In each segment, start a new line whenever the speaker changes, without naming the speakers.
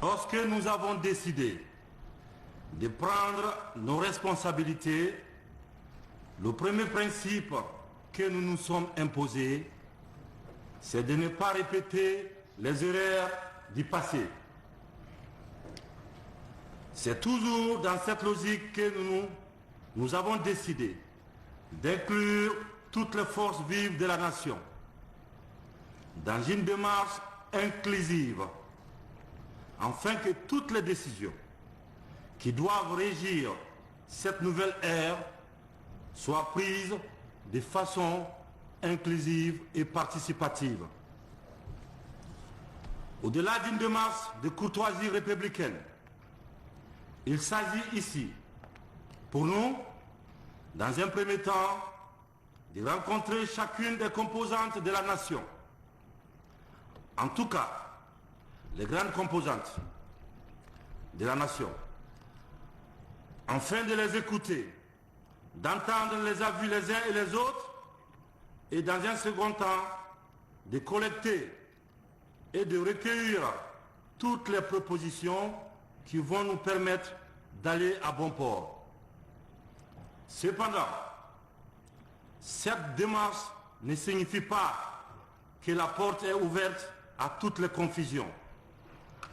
Lorsque nous avons décidé de prendre nos responsabilités, le premier principe que nous nous sommes imposés, c'est de ne pas répéter les erreurs du passé. C'est toujours dans cette logique que nous avons décidé d'inclure toutes les forces vives de la nation dans une démarche inclusive, afin que toutes les décisions qui doivent régir cette nouvelle ère soient prises de façon inclusive et participative. Au-delà d'une démarche de courtoisie républicaine, il s'agit ici, pour nous, dans un premier temps, de rencontrer chacune des composantes de la nation. En tout cas, les grandes composantes de la nation, afin de les écouter, d'entendre les avis les uns et les autres, et dans un second temps, de collecter et de recueillir toutes les propositions qui vont nous permettre d'aller à bon port. Cependant, cette démarche ne signifie pas que la porte est ouverte à toutes les confusions,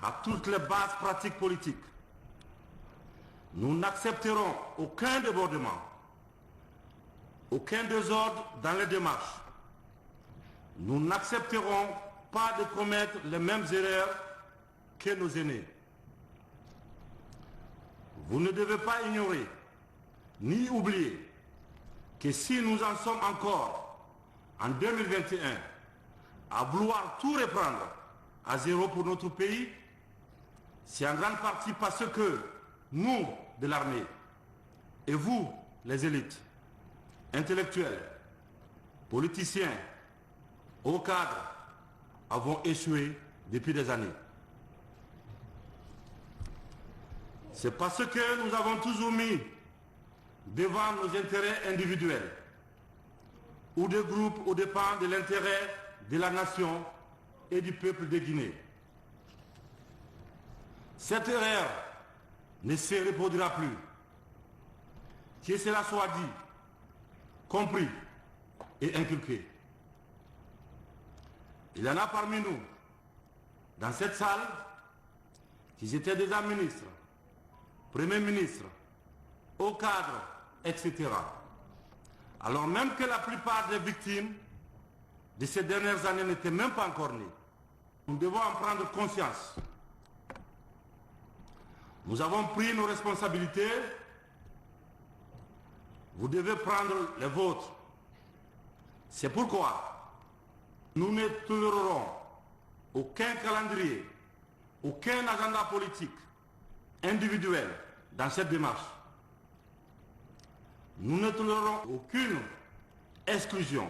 à toutes les bases pratiques politiques. Nous n'accepterons aucun débordement, aucun désordre dans les démarches. Nous n'accepterons pas de commettre les mêmes erreurs que nos aînés. Vous ne devez pas ignorer ni oublier que si nous en sommes encore en 2021 à vouloir tout reprendre à zéro pour notre pays, c'est en grande partie parce que nous, de l'armée, et vous, les élites, intellectuels, politiciens, hauts cadres, avons échoué depuis des années. C'est parce que nous avons toujours mis devant nos intérêts individuels ou de groupes au dépens de l'intérêt de la nation et du peuple de Guinée. Cette erreur ne se reproduira plus. Que cela soit dit, compris et inculqué. Il y en a parmi nous, dans cette salle, qui étaient déjà ministres, premiers ministres, hauts cadres, etc. Alors même que la plupart des victimes de ces dernières années n'étaient même pas encore nées, nous devons en prendre conscience. Nous avons pris nos responsabilités, vous devez prendre les vôtres. C'est pourquoi nous ne tolérerons aucun calendrier, aucun agenda politique individuel dans cette démarche. Nous ne tolérerons aucune exclusion.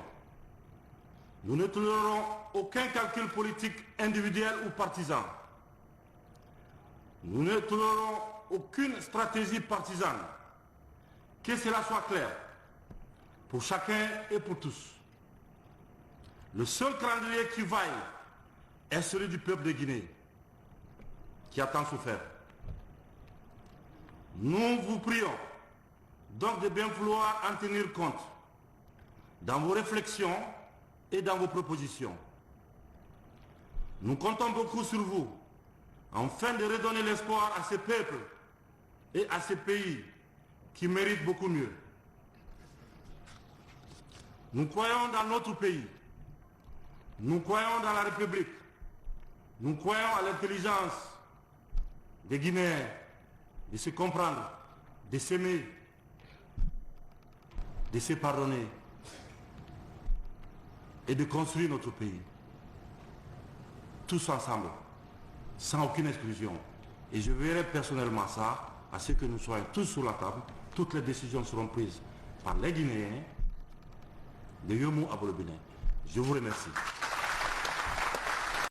Nous ne tolérerons aucun calcul politique individuel ou partisan. Nous ne tolérerons aucune stratégie partisane. Que cela soit clair pour chacun et pour tous. Le seul calendrier qui vaille est celui du peuple de Guinée, qui a tant souffert. Nous vous prions donc de bien vouloir en tenir compte dans vos réflexions et dans vos propositions. Nous comptons beaucoup sur vous afin de redonner l'espoir à ces peuples et à ces pays qui méritent beaucoup mieux. Nous croyons dans notre pays. Nous croyons dans la République. Nous croyons à l'intelligence des Guinéens de se comprendre, de s'aimer, de se pardonner et de construire notre pays. Tous ensemble, sans aucune exclusion. Et je verrai personnellement ça, à ce que nous soyons tous sur la table. Toutes les décisions seront prises par les Guinéens de Yomou à Bolobine. Je vous remercie.